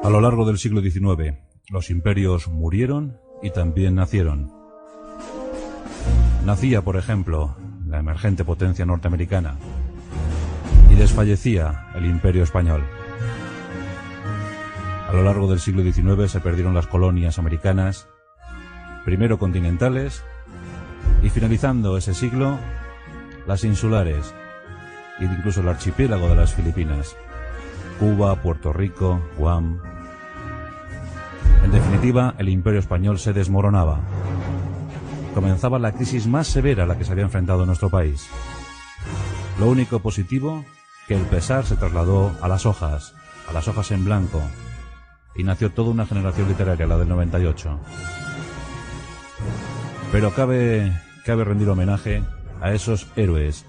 A lo largo del siglo XIX, los imperios murieron y también nacieron. Nacía, por ejemplo, la emergente potencia norteamericana y desfallecía el Imperio español. A lo largo del siglo XIX se perdieron las colonias americanas, primero continentales y finalizando ese siglo, las insulares e incluso el archipiélago de las Filipinas, Cuba, Puerto Rico, Guam. En definitiva, el Imperio español se desmoronaba. Comenzaba la crisis más severa a la que se había enfrentado nuestro país. Lo único positivo, que el pesar se trasladó a las hojas en blanco, y nació toda una generación literaria, la del 98. Pero cabe rendir homenaje a esos héroes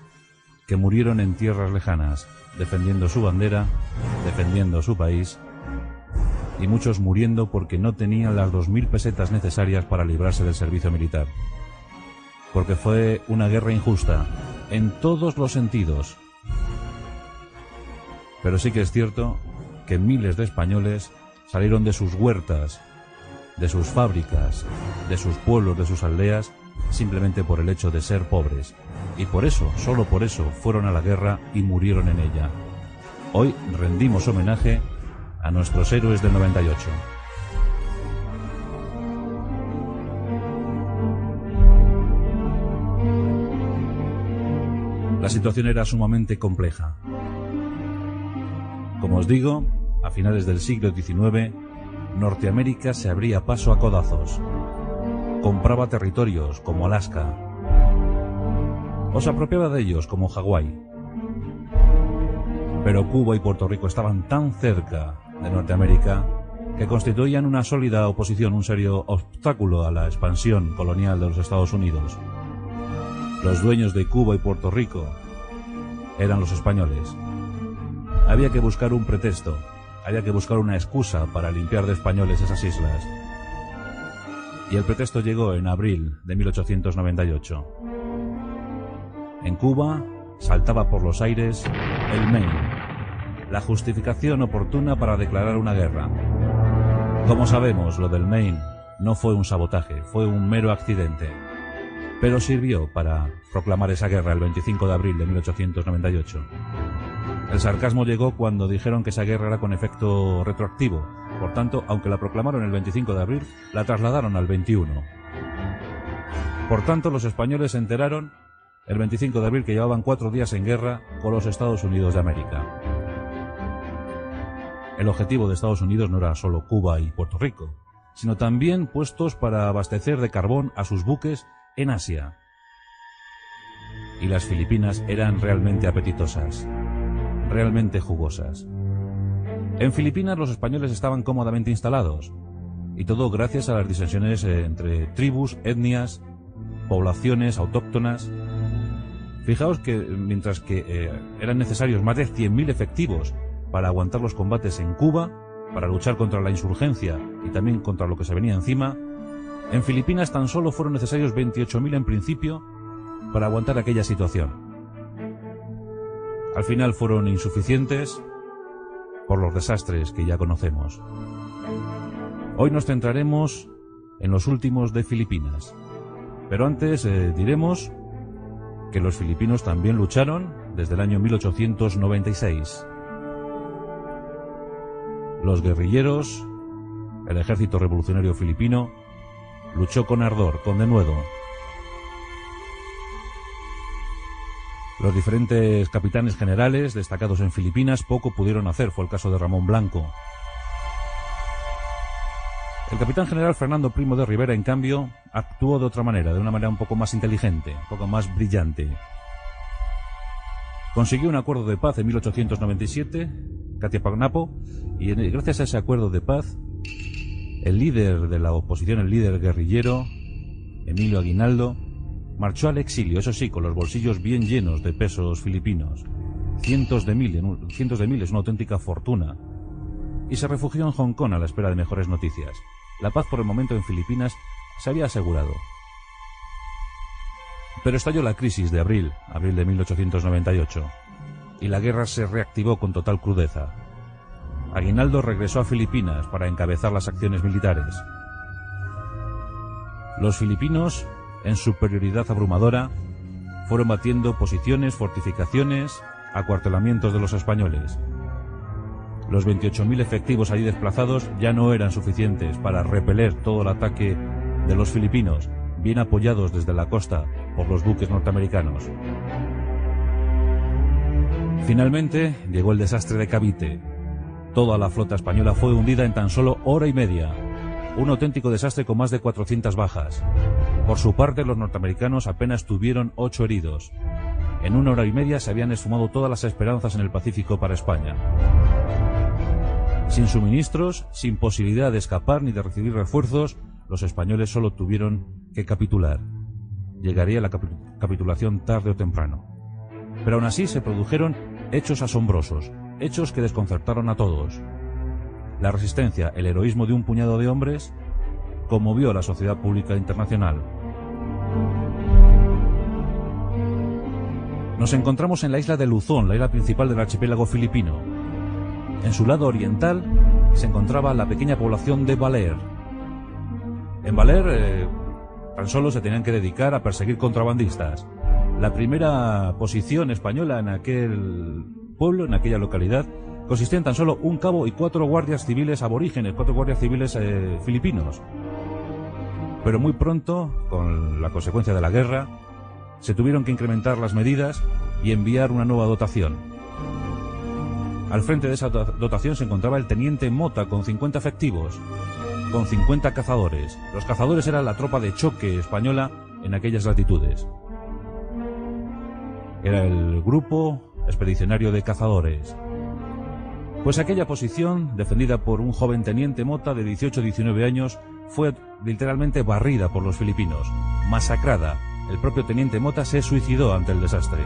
que murieron en tierras lejanas, defendiendo su bandera, defendiendo su país, y muchos muriendo porque no tenían las 2000 pesetas necesarias para librarse del servicio militar. Porque fue una guerra injusta, en todos los sentidos. Pero sí que es cierto que miles de españoles salieron de sus huertas, de sus fábricas, de sus pueblos, de sus aldeas, simplemente por el hecho de ser pobres. Y por eso, solo por eso, fueron a la guerra y murieron en ella. Hoy rendimos homenaje a nuestros héroes del 98. La situación era sumamente compleja. Como os digo, a finales del siglo XIX, Norteamérica se abría paso a codazos. Compraba territorios como Alaska, o se apropiaba de ellos como Hawái. Pero Cuba y Puerto Rico estaban tan cerca de Norteamérica que constituían una sólida oposición, un serio obstáculo a la expansión colonial de los Estados Unidos. Los dueños de Cuba y Puerto Rico eran los españoles. Había que buscar un pretexto, había que buscar una excusa para limpiar de españoles esas islas. Y el pretexto llegó en abril de 1898. En Cuba saltaba por los aires el Maine, la justificación oportuna para declarar una guerra. Como sabemos, lo del Maine no fue un sabotaje, fue un mero accidente, pero sirvió para proclamar esa guerra el 25 de abril de 1898. El sarcasmo llegó cuando dijeron que esa guerra era con efecto retroactivo. Por tanto, aunque la proclamaron el 25 de abril, la trasladaron al 21. Por tanto, los españoles se enteraron el 25 de abril que llevaban 4 días en guerra con los Estados Unidos de América. El objetivo de Estados Unidos no era solo Cuba y Puerto Rico, sino también puestos para abastecer de carbón a sus buques en Asia. Y las Filipinas eran realmente apetitosas, realmente jugosas. En Filipinas los españoles estaban cómodamente instalados, y todo gracias a las disensiones entre tribus, etnias, poblaciones autóctonas. Fijaos que mientras que eran necesarios más de 100.000 efectivos para aguantar los combates en Cuba, para luchar contra la insurgencia y también contra lo que se venía encima, en Filipinas tan solo fueron necesarios 28.000 en principio para aguantar aquella situación. Al final fueron insuficientes por los desastres que ya conocemos. Hoy nos centraremos en los últimos de Filipinas, pero antes diremos que los filipinos también lucharon desde el año 1896. Los guerrilleros, el ejército revolucionario filipino, luchó con ardor, con denuedo. Los diferentes capitanes generales destacados en Filipinas poco pudieron hacer, fue el caso de Ramón Blanco. El capitán general Fernando Primo de Rivera, en cambio, actuó de otra manera, de una manera un poco más inteligente, un poco más brillante. Consiguió un acuerdo de paz en 1897, Catiapagnapo, y gracias a ese acuerdo de paz El líder de la oposición, el líder guerrillero, Emilio Aguinaldo, marchó al exilio, eso sí, con los bolsillos bien llenos de pesos filipinos. Cientos de miles, una auténtica fortuna. Y se refugió en Hong Kong a la espera de mejores noticias. La paz por el momento en Filipinas se había asegurado. Pero estalló la crisis de abril de 1898, y la guerra se reactivó con total crudeza. Aguinaldo regresó a Filipinas para encabezar las acciones militares. Los filipinos, en superioridad abrumadora, fueron batiendo posiciones, fortificaciones, acuartelamientos de los españoles. Los 28.000 efectivos allí desplazados ya no eran suficientes para repeler todo el ataque de los filipinos, bien apoyados desde la costa por los buques norteamericanos. Finalmente llegó el desastre de Cavite. Toda la flota española fue hundida en tan solo hora y media. Un auténtico desastre con más de 400 bajas. Por su parte, los norteamericanos apenas tuvieron 8 heridos. En una hora y media se habían esfumado todas las esperanzas en el Pacífico para España. Sin suministros, sin posibilidad de escapar ni de recibir refuerzos, los españoles solo tuvieron que capitular. Llegaría la capitulación tarde o temprano. Pero aún así se produjeron hechos asombrosos, hechos que desconcertaron a todos. La resistencia, el heroísmo de un puñado de hombres, conmovió a la sociedad pública internacional. Nos encontramos en la isla de Luzón, la isla principal del archipiélago filipino. En su lado oriental se encontraba la pequeña población de Baler. En Baler tan solo se tenían que dedicar a perseguir contrabandistas. La primera posición española en aquel pueblo, en aquella localidad, consistía en tan solo un cabo y 4 guardias civiles aborígenes, 4 guardias civiles filipinos. Pero muy pronto, con la consecuencia de la guerra, se tuvieron que incrementar las medidas y enviar una nueva dotación. Al frente de esa dotación se encontraba el teniente Mota con 50 efectivos, con 50 cazadores. Los cazadores eran la tropa de choque española en aquellas latitudes. Era el grupo expedicionario de cazadores. Pues aquella posición, defendida por un joven teniente Mota de 18-19 años, fue literalmente barrida por los filipinos, masacrada. El propio teniente Mota se suicidó ante el desastre.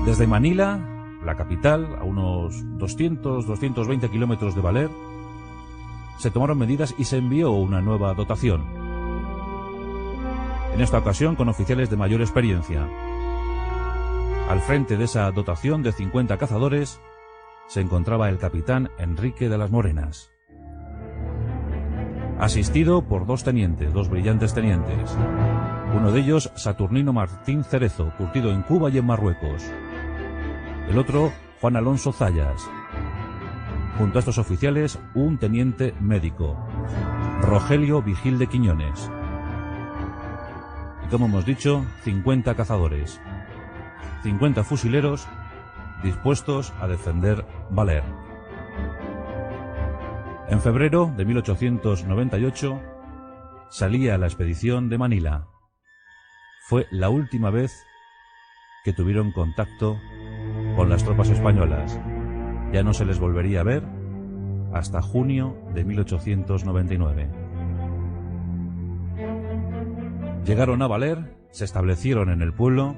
Desde Manila, la capital, a unos 200-220 kilómetros de Baler, se tomaron medidas y se envió una nueva dotación. En esta ocasión con oficiales de mayor experiencia. Al frente de esa dotación de 50 cazadores se encontraba el capitán Enrique de las Morenas, asistido por 2 tenientes, 2 brillantes tenientes. Uno de ellos, Saturnino Martín Cerezo, curtido en Cuba y en Marruecos. El otro, Juan Alonso Zayas. Junto a estos oficiales, un teniente médico, Rogelio Vigil de Quiñones. Y como hemos dicho, 50 cazadores, 50 fusileros dispuestos a defender Baler. En febrero de 1898 salía la expedición de Manila. Fue la última vez que tuvieron contacto con las tropas españolas. Ya no se les volvería a ver hasta junio de 1899. Llegaron a Baler, se establecieron en el pueblo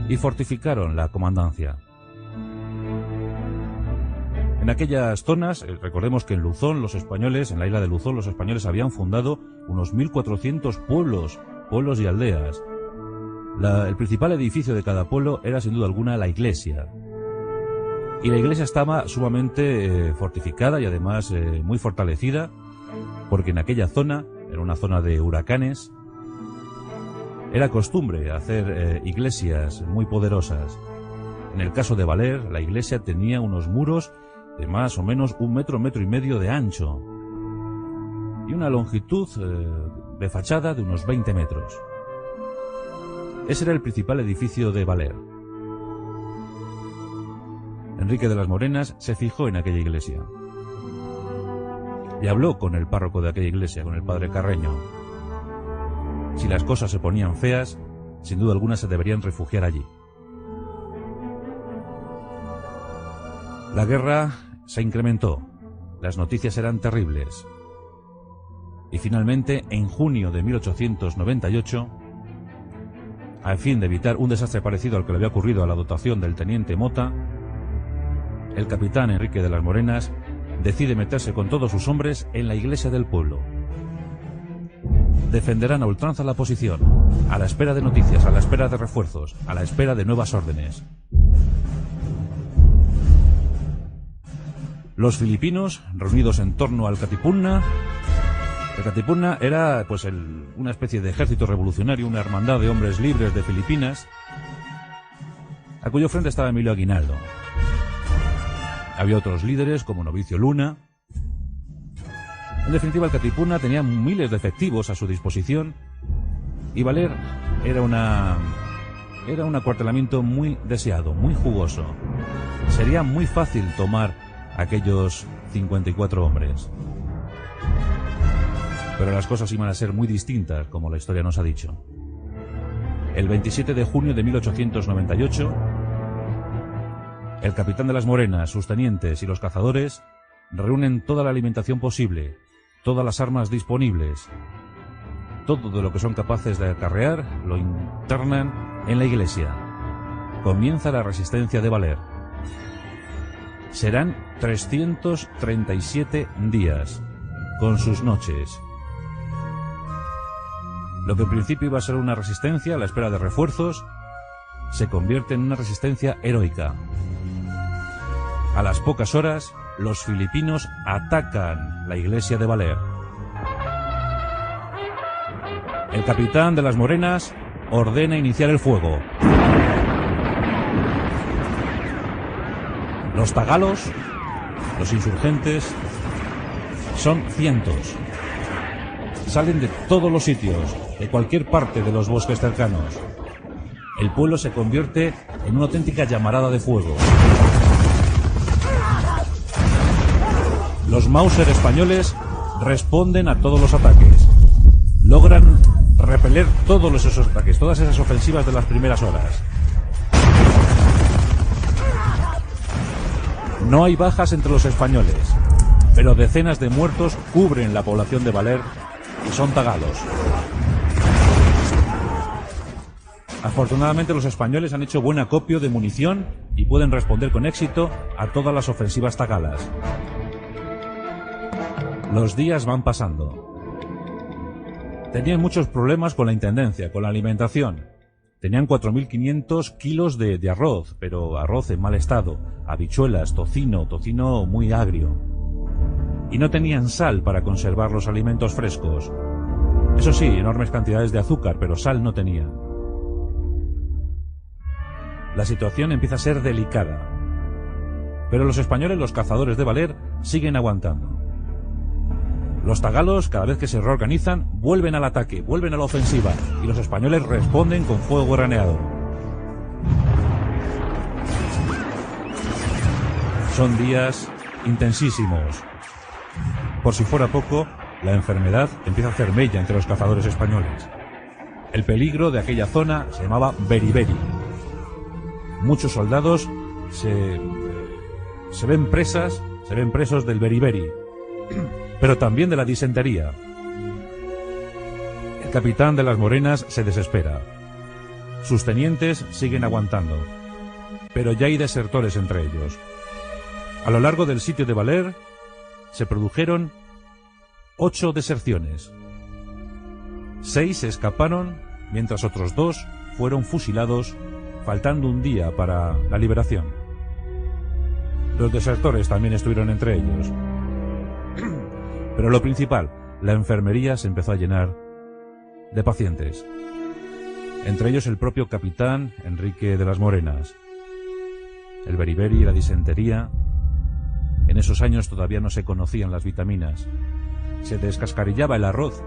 y fortificaron la comandancia. En aquellas zonas, recordemos que en Luzón, los españoles, en la isla de Luzón, los españoles habían fundado unos 1.400 pueblos y aldeas. El principal edificio de cada pueblo era sin duda alguna la iglesia. Y la iglesia estaba sumamente fortificada y además muy fortalecida, porque en aquella zona, era una zona de huracanes, era costumbre hacer iglesias muy poderosas. En el caso de Baler, la iglesia tenía unos muros de más o menos 1 metro, 1,5 metros de ancho y una longitud de fachada de unos 20 metros. Ese era el principal edificio de Baler. Enrique de las Morenas se fijó en aquella iglesia y habló con el párroco de aquella iglesia, con el padre Carreño. Si las cosas se ponían feas, sin duda alguna se deberían refugiar allí. La guerra se incrementó. las noticias eran terribles. Y finalmente, en junio de 1898, a fin de evitar un desastre parecido al que le había ocurrido a la dotación del teniente Mota, el capitán Enrique de las Morenas decide meterse con todos sus hombres en la iglesia del pueblo. Defenderán a ultranza la posición, a la espera de noticias, a la espera de refuerzos, a la espera de nuevas órdenes. Los filipinos, reunidos en torno al Katipunan. El Katipunan era pues una especie de ejército revolucionario, una hermandad de hombres libres de Filipinas, a cuyo frente estaba Emilio Aguinaldo. Había otros líderes como Novicio Luna. En definitiva, el Katipunan tenía miles de efectivos a su disposición y Valer era un acuartelamiento muy deseado, muy jugoso. Sería muy fácil tomar aquellos 54 hombres. Pero las cosas iban a ser muy distintas, como la historia nos ha dicho. El 27 de junio de 1898, el capitán de las Morenas, sus tenientes y los cazadores reúnen toda la alimentación posible, todas las armas disponibles, todo de lo que son capaces de acarrear, lo internan en la iglesia. Comienza la resistencia de Valer. Serán 337 días, con sus noches. Lo que en principio iba a ser una resistencia a la espera de refuerzos, se convierte en una resistencia heroica. A las pocas horas, los filipinos atacan la iglesia de Valer. El capitán de las Morenas ordena iniciar el fuego. Los tagalos, los insurgentes, son cientos. Salen de todos los sitios, de cualquier parte de los bosques cercanos. El pueblo se convierte en una auténtica llamarada de fuego. Los Mauser españoles responden a todos los ataques. Logran repeler todos esos ataques, todas esas ofensivas de las primeras horas. No hay bajas entre los españoles, pero decenas de muertos cubren la población de Valer y son tagalos. Afortunadamente los españoles han hecho buen acopio de munición y pueden responder con éxito a todas las ofensivas tagalas. Los días van pasando. Tenían muchos problemas con la intendencia, con la alimentación. Tenían 4.500 kilos de arroz, pero arroz en mal estado, habichuelas, tocino muy agrio. Y no tenían sal para conservar los alimentos frescos. Eso sí, enormes cantidades de azúcar, pero sal no tenían. La situación empieza a ser delicada. Pero los españoles, los cazadores de Valer, siguen aguantando. Los tagalos, cada vez que se reorganizan, vuelven al ataque, vuelven a la ofensiva, y los españoles responden con fuego graneado. Son días intensísimos. Por si fuera poco, la enfermedad empieza a hacer mella entre los cazadores españoles. El peligro de aquella zona se llamaba beriberi. Muchos soldados se ven presos del beriberi, pero también de la disentería. El capitán de las Morenas se desespera. Sus tenientes siguen aguantando, pero ya hay desertores entre ellos. A lo largo del sitio de Valer se produjeron 8 deserciones. 6 se escaparon, mientras otros 2 fueron fusilados, faltando un día para la liberación. Los desertores también estuvieron entre ellos. Pero lo principal, la enfermería se empezó a llenar de pacientes. Entre ellos el propio capitán Enrique de las Morenas. El beriberi y la disentería. En esos años todavía no se conocían las vitaminas. Se descascarillaba el arroz,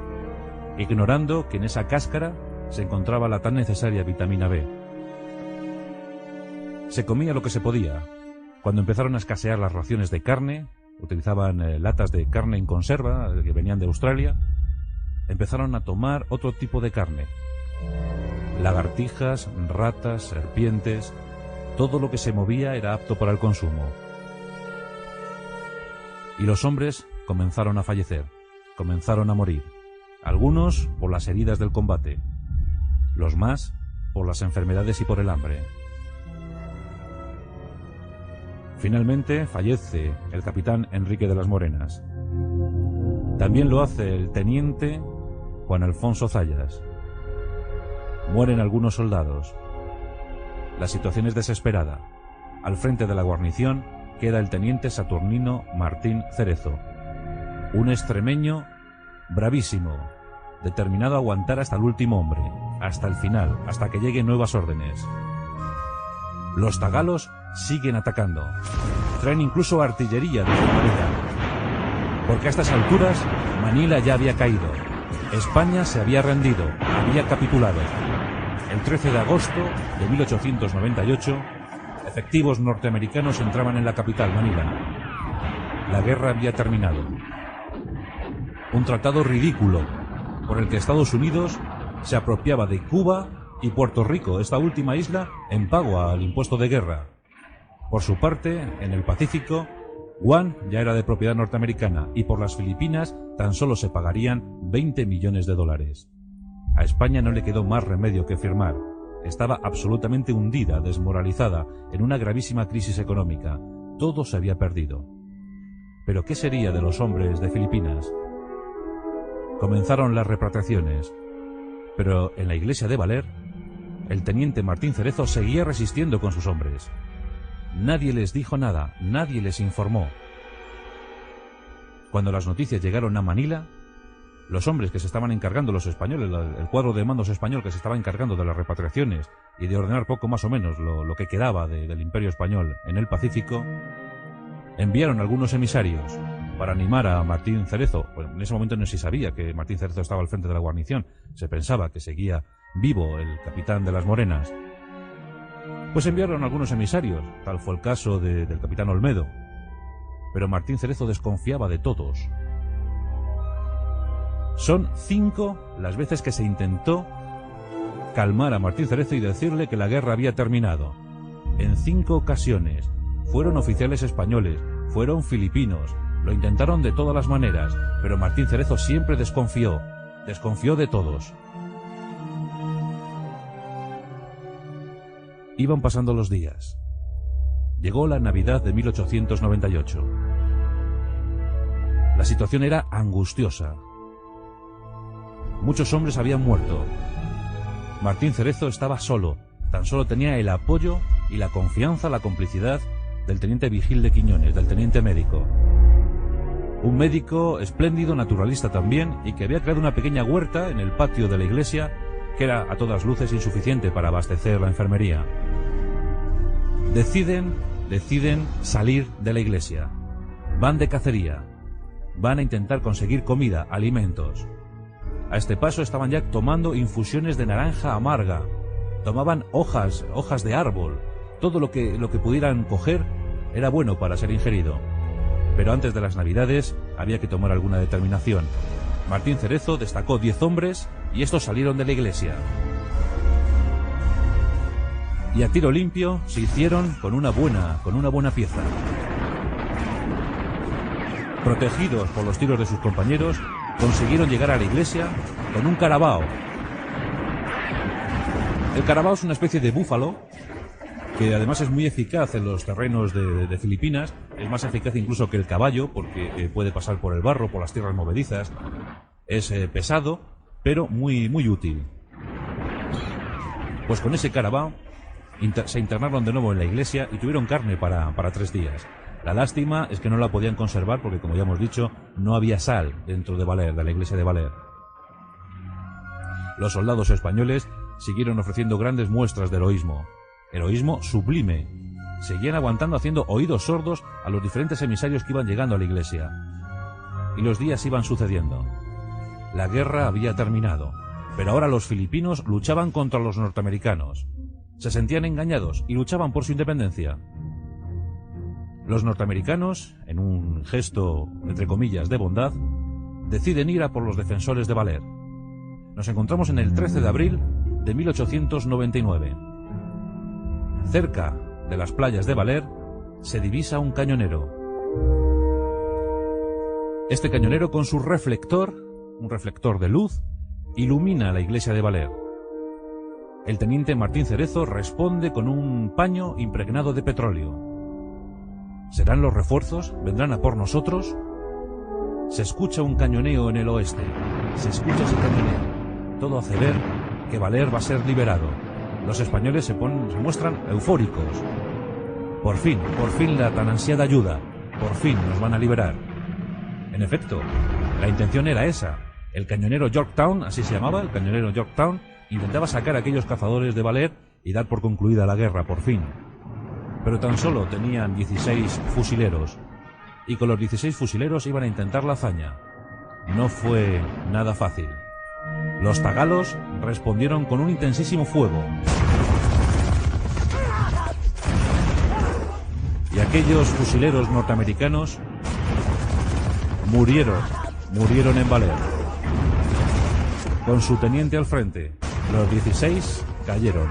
ignorando que en esa cáscara se encontraba la tan necesaria vitamina B. Se comía lo que se podía. Cuando empezaron a escasear las raciones de carne, utilizaban latas de carne en conserva que venían de Australia, empezaron a tomar otro tipo de carne. Lagartijas, ratas, serpientes, todo lo que se movía era apto para el consumo. Y los hombres comenzaron a fallecer, comenzaron a morir. Algunos por las heridas del combate, los más por las enfermedades y por el hambre. Finalmente fallece el capitán Enrique de las Morenas. También lo hace el teniente Juan Alfonso Zayas. Mueren algunos soldados. La situación es desesperada. Al frente de la guarnición queda el teniente Saturnino Martín Cerezo, un extremeño bravísimo, determinado a aguantar hasta el último hombre, hasta el final, hasta que lleguen nuevas órdenes. Los tagalos siguen atacando. Traen incluso artillería desde Manila, porque a estas alturas Manila ya había caído. España se había rendido, había capitulado. El 13 de agosto de 1898, efectivos norteamericanos entraban en la capital, Manila. La guerra había terminado. Un tratado ridículo, por el que Estados Unidos se apropiaba de Cuba y Puerto Rico, esta última isla, en pago al impuesto de guerra. Por su parte, en el Pacífico, Guam ya era de propiedad norteamericana y por las Filipinas tan solo se pagarían 20 millones de dólares. A España no le quedó más remedio que firmar. Estaba absolutamente hundida, desmoralizada, en una gravísima crisis económica. Todo se había perdido. ¿Pero qué sería de los hombres de Filipinas? Comenzaron las repatriaciones, pero en la iglesia de Valer, el teniente Martín Cerezo seguía resistiendo con sus hombres. Nadie les dijo nada, nadie les informó. Cuando las noticias llegaron a Manila, los hombres que se estaban encargando, los españoles, el cuadro de mandos español que se estaba encargando de las repatriaciones y de ordenar poco más o menos lo que quedaba del imperio español en el Pacífico, enviaron algunos emisarios para animar a Martín Cerezo. Pues en ese momento no se sabía que Martín Cerezo estaba al frente de la guarnición, se pensaba que seguía vivo el capitán de las Morenas. Pues enviaron algunos emisarios, tal fue el caso del capitán Olmedo, pero Martín Cerezo desconfiaba de todos. Son 5 las veces que se intentó calmar a Martín Cerezo y decirle que la guerra había terminado. En 5 ocasiones. Fueron oficiales españoles, fueron filipinos, lo intentaron de todas las maneras, pero Martín Cerezo siempre desconfió de todos. Iban pasando los días. Llegó la Navidad de 1898. La situación era angustiosa. Muchos hombres habían muerto. Martín Cerezo estaba solo, tan solo tenía el apoyo y la confianza, la complicidad del teniente Vigil de Quiñones, del teniente médico. Un médico espléndido, naturalista también, y que había creado una pequeña huerta en el patio de la iglesia que era a todas luces insuficiente para abastecer la enfermería. Deciden salir de la iglesia. Van de cacería. Van a intentar conseguir comida, alimentos. A este paso estaban ya tomando infusiones de naranja amarga. Tomaban hojas de árbol. Todo lo que pudieran coger era bueno para ser ingerido. Pero antes de las Navidades había que tomar alguna determinación. Martín Cerezo destacó 10 hombres y estos salieron de la iglesia. Y a tiro limpio se hicieron con una buena pieza. Protegidos por los tiros de sus compañeros, consiguieron llegar a la iglesia con un carabao. El carabao es una especie de búfalo que además es muy eficaz en los terrenos de Filipinas. Es más eficaz incluso que el caballo porque puede pasar por el barro, por las tierras movedizas. Es pesado, pero muy útil. Pues con ese carabao se internaron de nuevo en la iglesia y tuvieron carne para 3 días. La lástima es que no la podían conservar porque, como ya hemos dicho, no había sal dentro de Valer, de la iglesia de Valer. Los soldados españoles siguieron ofreciendo grandes muestras de heroísmo sublime. Seguían aguantando, haciendo oídos sordos a los diferentes emisarios que iban llegando a la iglesia. Y los días iban sucediendo. La guerra había terminado, pero ahora los filipinos luchaban contra los norteamericanos. Se sentían engañados y luchaban por su independencia. Los norteamericanos, en un gesto, entre comillas, de bondad, deciden ir a por los defensores de Valer. Nos encontramos en el 13 de abril de 1899. Cerca de las playas de Valer se divisa un cañonero. Este cañonero, con su reflector, un reflector de luz, ilumina la iglesia de Baler. El teniente Martín Cerezo responde con un paño impregnado de petróleo. ¿Serán los refuerzos? ¿Vendrán a por nosotros? Se escucha un cañoneo en el oeste. Se escucha ese cañoneo. Todo hace ver que Baler va a ser liberado. Los españoles se muestran eufóricos. Por fin la tan ansiada ayuda. Por fin nos van a liberar. En efecto, la intención era esa. El cañonero Yorktown, así se llamaba, el cañonero Yorktown, intentaba sacar a aquellos cazadores de Baler y dar por concluida la guerra, por fin. Pero tan solo tenían 16 fusileros, y con los 16 fusileros iban a intentar la hazaña. No fue nada fácil. Los tagalos respondieron con un intensísimo fuego. Y aquellos fusileros norteamericanos murieron en Baler. Con su teniente al frente, los 16 cayeron.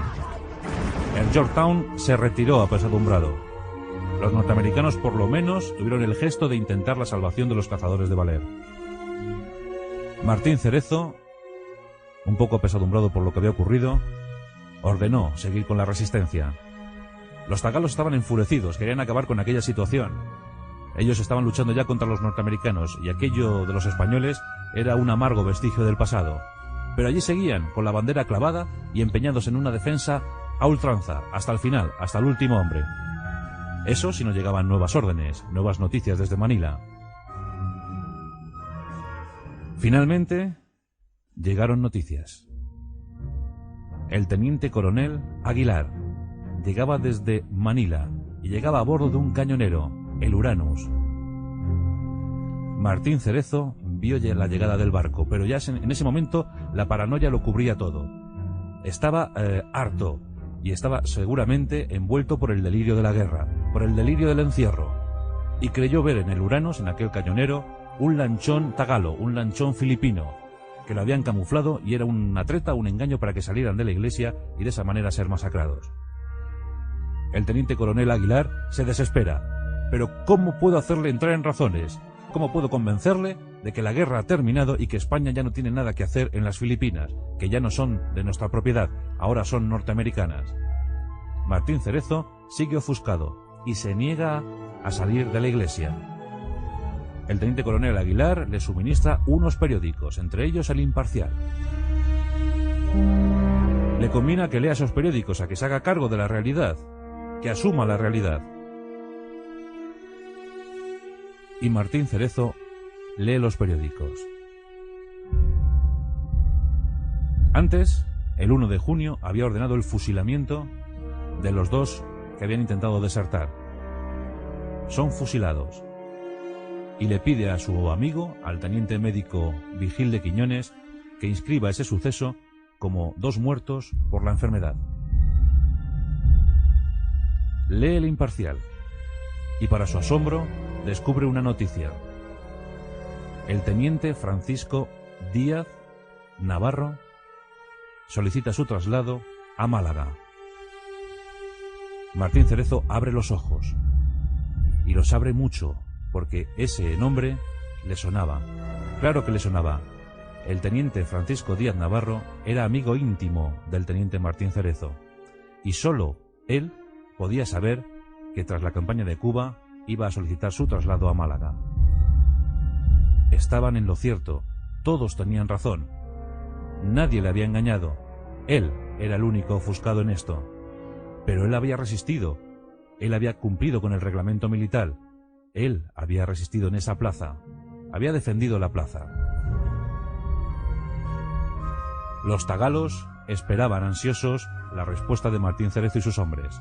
El Yorktown se retiró apesadumbrado. Los norteamericanos por lo menos tuvieron el gesto de intentar la salvación de los cazadores de Baler. Martín Cerezo, un poco apesadumbrado por lo que había ocurrido, ordenó seguir con la resistencia. Los tagalos estaban enfurecidos, querían acabar con aquella situación. Ellos estaban luchando ya contra los norteamericanos y aquello de los españoles era un amargo vestigio del pasado. Pero allí seguían, con la bandera clavada y empeñados en una defensa a ultranza, hasta el final, hasta el último hombre. Eso si no llegaban nuevas órdenes, nuevas noticias desde Manila. Finalmente, llegaron noticias. El teniente coronel Aguilar llegaba desde Manila y llegaba a bordo de un cañonero, el Uranus. Martín Cerezo vio ya la llegada del barco, pero ya en ese momento la paranoia lo cubría todo. Estaba harto y estaba seguramente envuelto por el delirio de la guerra, por el delirio del encierro, y creyó ver en el Uranus, en aquel cañonero, un lanchón tagalo, un lanchón filipino, que lo habían camuflado y era una treta, un engaño para que salieran de la iglesia y de esa manera ser masacrados. El teniente coronel Aguilar se desespera. Pero ¿cómo puedo hacerle entrar en razones? ¿Cómo puedo convencerle de que la guerra ha terminado y que España ya no tiene nada que hacer en las Filipinas, que ya no son de nuestra propiedad, ahora son norteamericanas? Martín Cerezo sigue ofuscado y se niega a salir de la iglesia. El teniente coronel Aguilar le suministra unos periódicos, entre ellos El Imparcial. Le conmina que lea esos periódicos, a que se haga cargo de la realidad, que asuma la realidad. Y Martín Cerezo lee los periódicos. Antes, el 1 de junio, había ordenado el fusilamiento de los dos que habían intentado desertar. Son fusilados. Y le pide a su amigo, al teniente médico Vigil de Quiñones, que inscriba ese suceso como 2 muertos por la enfermedad. Lee El Imparcial y, para su asombro, descubre una noticia. El teniente Francisco Díaz Navarro solicita su traslado a Málaga. Martín Cerezo abre los ojos, y los abre mucho, porque ese nombre le sonaba. Claro que le sonaba. El teniente Francisco Díaz Navarro era amigo íntimo del teniente Martín Cerezo, y solo él podía saber que tras la campaña de Cuba iba a solicitar su traslado a Málaga. Estaban en lo cierto, todos tenían razón. Nadie le había engañado. Él era el único ofuscado en esto. Pero él había resistido. Él había cumplido con el reglamento militar. Él había resistido en esa plaza. Había defendido la plaza. Los tagalos esperaban ansiosos la respuesta de Martín Cerezo y sus hombres.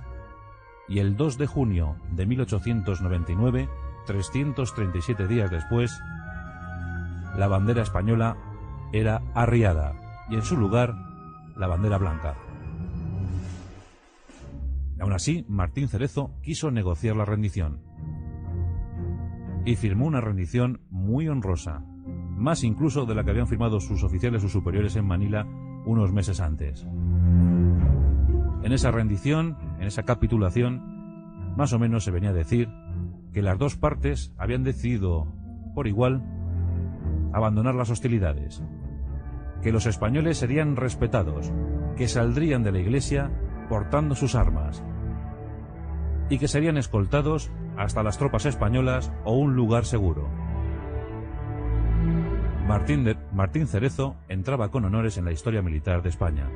Y el 2 de junio de 1899, 337 días después, la bandera española era arriada y en su lugar la bandera blanca. Aún así, Martín Cerezo quiso negociar la rendición y firmó una rendición muy honrosa, más incluso de la que habían firmado sus oficiales o superiores en Manila unos meses antes. En esa rendición, en esa capitulación, más o menos se venía a decir que las dos partes habían decidido por igual abandonar las hostilidades, que los españoles serían respetados, que saldrían de la iglesia portando sus armas y que serían escoltados hasta las tropas españolas o un lugar seguro. Martín Cerezo entraba con honores en la historia militar de España.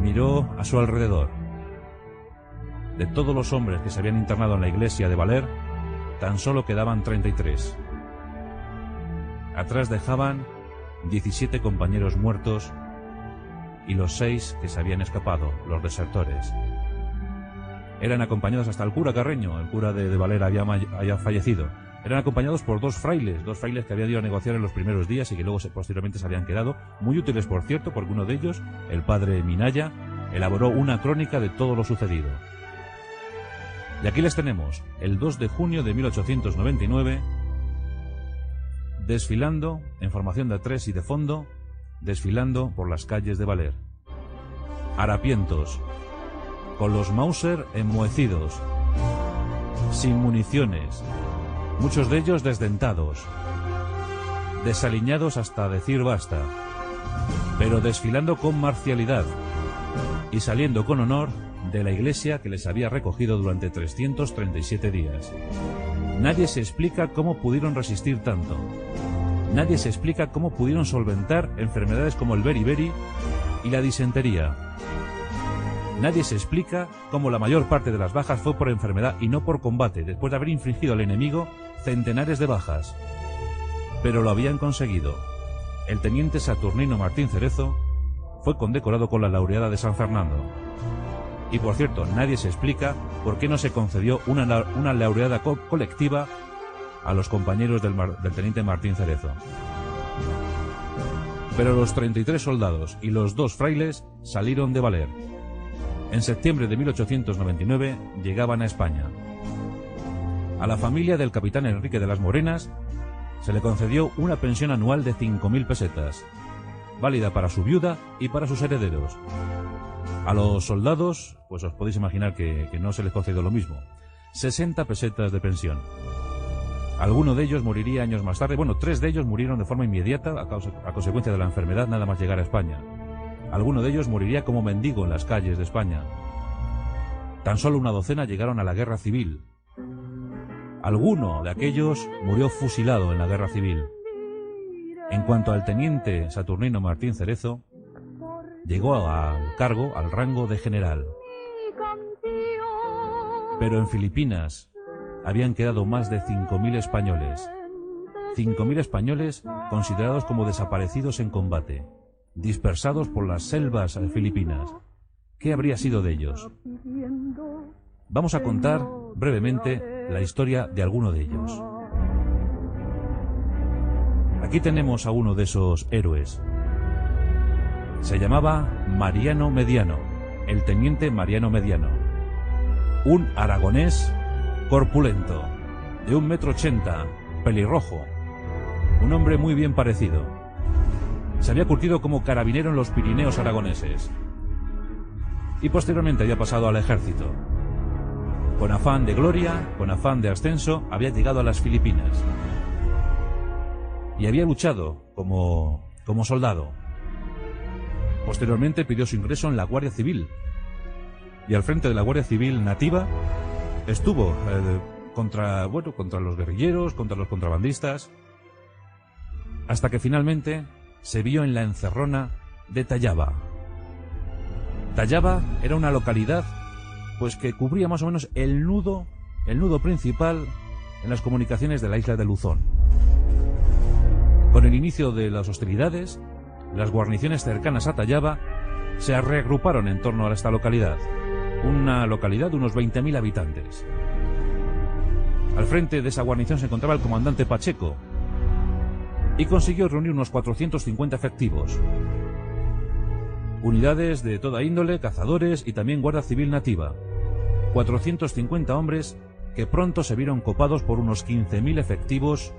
Miró a su alrededor. De todos los hombres que se habían internado en la iglesia de Valer, tan solo quedaban 33. Atrás dejaban 17 compañeros muertos y los 6 que se habían escapado, los desertores. Eran acompañados hasta el cura Carreño, el cura de Valer había fallecido. Eran acompañados por dos frailes que habían ido a negociar en los primeros días y que luego posteriormente se habían quedado, muy útiles por cierto, porque uno de ellos, el padre Minaya, elaboró una crónica de todo lo sucedido. Y aquí les tenemos, el 2 de junio de 1899, desfilando, en formación de A3 y de fondo, desfilando por las calles de Valer. Harapientos, con los Mauser enmohecidos, sin municiones, muchos de ellos desdentados, desaliñados hasta decir basta, pero desfilando con marcialidad y saliendo con honor de la iglesia que les había recogido durante 337 días. Nadie se explica cómo pudieron resistir tanto. Nadie se explica cómo pudieron solventar enfermedades como el beriberi y la disentería. Nadie se explica cómo la mayor parte de las bajas fue por enfermedad y no por combate, después de haber infligido al enemigo centenares de bajas. Pero lo habían conseguido. El teniente Saturnino Martín Cerezo fue condecorado con la laureada de San Fernando. Y por cierto, nadie se explica por qué no se concedió una laureada colectiva a los compañeros del teniente Martín Cerezo. Pero los 33 soldados y los 2 frailes salieron de Valer. En septiembre de 1899 llegaban a España. A la familia del capitán Enrique de las Morenas se le concedió una pensión anual de 5.000 pesetas, válida para su viuda y para sus herederos. A los soldados, pues os podéis imaginar que no se les concedió lo mismo. 60 pesetas de pensión. Alguno de ellos moriría años más tarde. Bueno, 3 de ellos murieron de forma inmediata a consecuencia de la enfermedad nada más llegar a España. Alguno de ellos moriría como mendigo en las calles de España. Tan solo una docena llegaron a la guerra civil. Alguno de aquellos murió fusilado en la guerra civil. En cuanto al teniente Saturnino Martín Cerezo, llegó al cargo, al rango de general. Pero en Filipinas habían quedado más de 5.000 españoles. 5.000 españoles considerados como desaparecidos en combate, dispersados por las selvas filipinas. ¿Qué habría sido de ellos? Vamos a contar brevemente la historia de alguno de ellos. Aquí tenemos a uno de esos héroes. Se llamaba Mariano Mediano, el teniente Mariano Mediano. Un aragonés corpulento, de 1,80 m, pelirrojo. Un hombre muy bien parecido. Se había curtido como carabinero en los Pirineos aragoneses. Y posteriormente había pasado al ejército. Con afán de gloria, con afán de ascenso, había llegado a las Filipinas. Y había luchado como soldado. Posteriormente pidió su ingreso en la Guardia Civil. Y al frente de la Guardia Civil nativa estuvo contra los guerrilleros, contra los contrabandistas, hasta que finalmente se vio en la encerrona de Tallaba. Tallaba era una localidad pues que cubría más o menos el nudo principal en las comunicaciones de la isla de Luzón. Con el inicio de las hostilidades, las guarniciones cercanas a Tallaba se reagruparon en torno a esta localidad, una localidad de unos 20.000 habitantes. Al frente de esa guarnición se encontraba el comandante Pacheco y consiguió reunir unos 450 efectivos, unidades de toda índole, cazadores y también Guardia Civil nativa. 450 hombres que pronto se vieron copados por unos 15.000 efectivos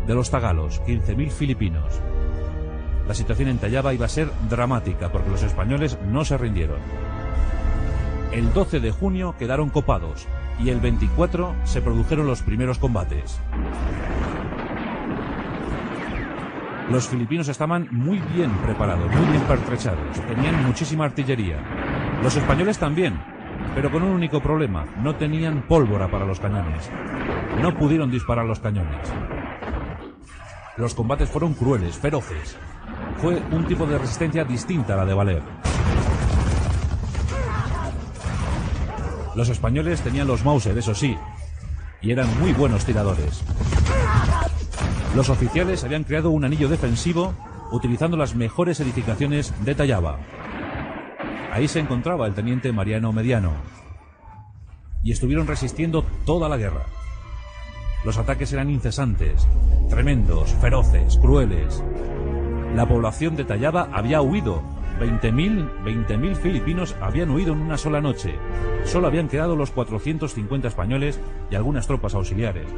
de los tagalos, 15.000 filipinos. La situación en Tallaba iba a ser dramática porque los españoles no se rindieron. El 12 de junio quedaron copados y el 24 se produjeron los primeros combates. Los filipinos estaban muy bien preparados, muy bien pertrechados, tenían muchísima artillería. Los españoles también, pero con un único problema: no tenían pólvora para los cañones. No pudieron disparar los cañones. Los combates fueron crueles, feroces. Fue un tipo de resistencia distinta a la de Valer. Los españoles tenían los Mauser, eso sí, y eran muy buenos tiradores. Los oficiales habían creado un anillo defensivo utilizando las mejores edificaciones de Tayaba. Ahí se encontraba el teniente Mariano Mediano. Y estuvieron resistiendo toda la guerra. Los ataques eran incesantes, tremendos, feroces, crueles. La población de Tayaba había huido. 20.000 filipinos habían huido en una sola noche. Solo habían quedado los 450 españoles y algunas tropas auxiliares.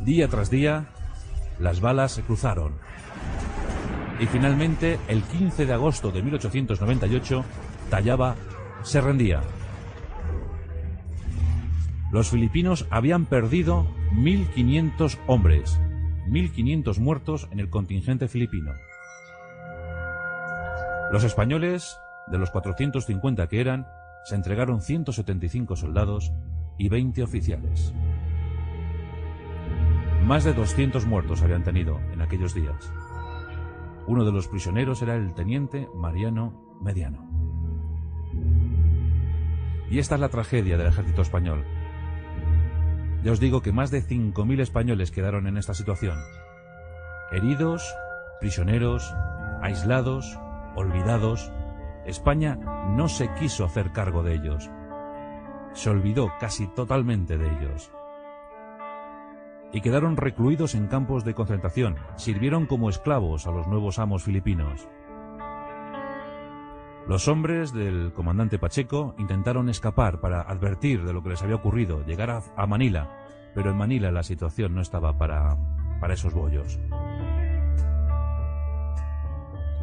Día tras día, las balas se cruzaron. Y finalmente, el 15 de agosto de 1898, Tayaba se rendía. Los filipinos habían perdido 1.500 hombres, 1.500 muertos en el contingente filipino. Los españoles, de los 450 que eran, se entregaron 175 soldados y 20 oficiales. Más de 200 muertos habían tenido en aquellos días. Uno de los prisioneros era el teniente Mariano Mediano. Y esta es la tragedia del ejército español. Ya os digo que más de 5.000 españoles quedaron en esta situación. Heridos, prisioneros, aislados, olvidados. España no se quiso hacer cargo de ellos. Se olvidó casi totalmente de ellos. Y quedaron recluidos en campos de concentración. Sirvieron como esclavos a los nuevos amos filipinos. Los hombres del comandante Pacheco intentaron escapar para advertir de lo que les había ocurrido, llegar a Manila, pero en Manila la situación no estaba para esos bollos.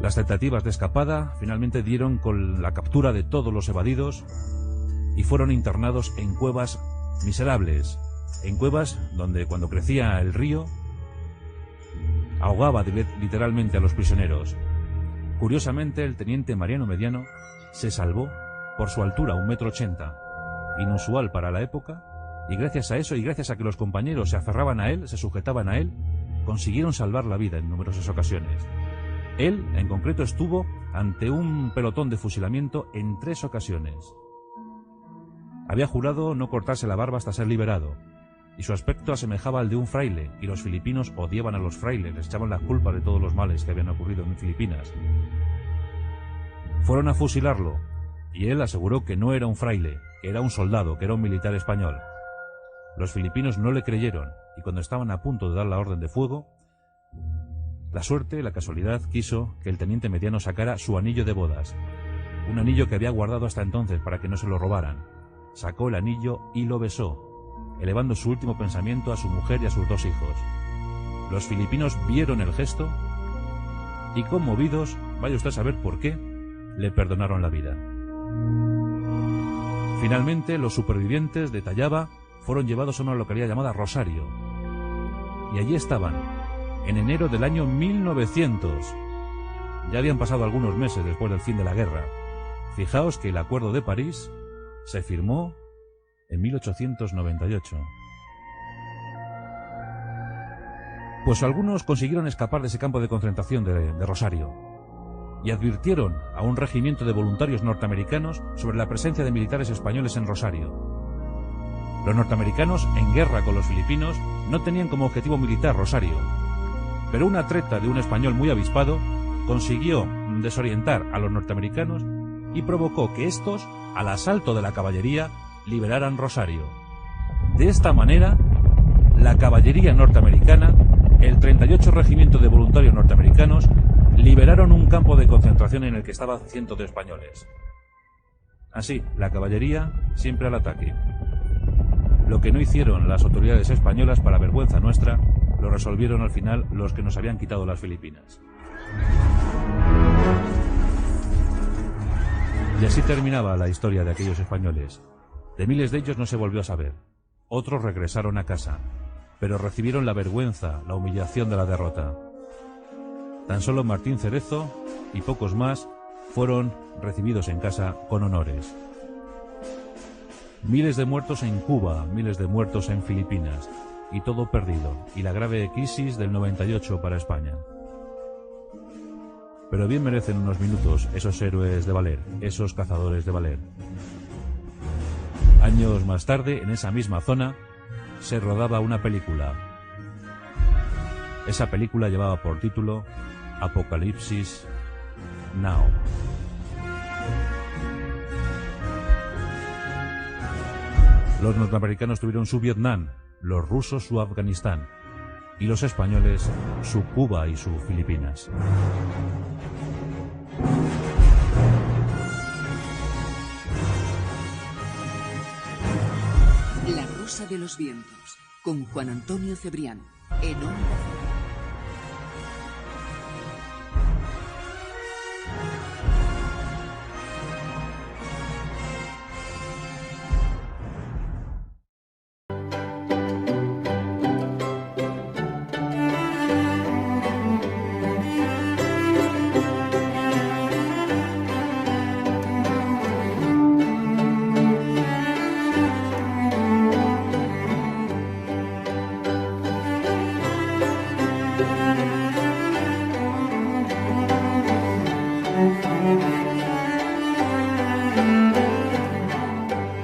Las tentativas de escapada finalmente dieron con la captura de todos los evadidos y fueron internados en cuevas miserables, en cuevas donde cuando crecía el río ahogaba literalmente a los prisioneros. Curiosamente, el teniente Mariano Mediano se salvó por su altura, 1,80 m, inusual para la época, y gracias a eso y gracias a que los compañeros se aferraban a él, se sujetaban a él, consiguieron salvar la vida en numerosas ocasiones. Él, en concreto, estuvo ante un pelotón de fusilamiento en 3 ocasiones. Había jurado no cortarse la barba hasta ser liberado, y su aspecto asemejaba al de un fraile, y los filipinos odiaban a los frailes, les echaban la culpa de todos los males que habían ocurrido en Filipinas. Fueron a fusilarlo, y él aseguró que no era un fraile, que era un soldado, que era un militar español. Los filipinos no le creyeron, y cuando estaban a punto de dar la orden de fuego, la suerte, la casualidad, quiso que el teniente Mediano sacara su anillo de bodas, un anillo que había guardado hasta entonces para que no se lo robaran. Sacó el anillo y lo besó, elevando su último pensamiento a su mujer y a sus 2 hijos. Los filipinos vieron el gesto y, conmovidos, vaya usted a saber por qué, le perdonaron la vida. Finalmente, los supervivientes de Tayaba fueron llevados a una localidad llamada Rosario, y allí estaban, en enero del año 1900. Ya habían pasado algunos meses después del fin de la guerra. Fijaos que el Acuerdo de París se firmó en 1898. Pues algunos consiguieron escapar de ese campo de concentración de Rosario y advirtieron a un regimiento de voluntarios norteamericanos sobre la presencia de militares españoles en Rosario. Los norteamericanos, en guerra con los filipinos, no tenían como objetivo militar Rosario, pero una treta de un español muy avispado consiguió desorientar a los norteamericanos y provocó que estos, al asalto de la caballería, liberaran Rosario. De esta manera, la caballería norteamericana, el 38 Regimiento de Voluntarios Norteamericanos, liberaron un campo de concentración en el que estaban cientos de españoles. Así, la caballería siempre al ataque. Lo que no hicieron las autoridades españolas, para vergüenza nuestra, lo resolvieron al final los que nos habían quitado las Filipinas. Y así terminaba la historia de aquellos españoles. De miles de ellos no se volvió a saber. Otros regresaron a casa. pero recibieron la vergüenza, la humillación de la derrota. Tan solo Martín Cerezo y pocos más fueron recibidos en casa con honores. Miles de muertos en Cuba, miles de muertos en Filipinas, y todo perdido, y la grave crisis del 98 para España. Pero bien merecen unos minutos esos héroes de Valer, esos cazadores de Valer. Años más tarde, en esa misma zona, se rodaba una película. Esa película llevaba por título Apocalipsis Now. Los norteamericanos tuvieron su Vietnam, los rusos su Afganistán y los españoles su Cuba y sus Filipinas. La Rosa de los Vientos, con Juan Antonio Cebrián, en Onda Cero.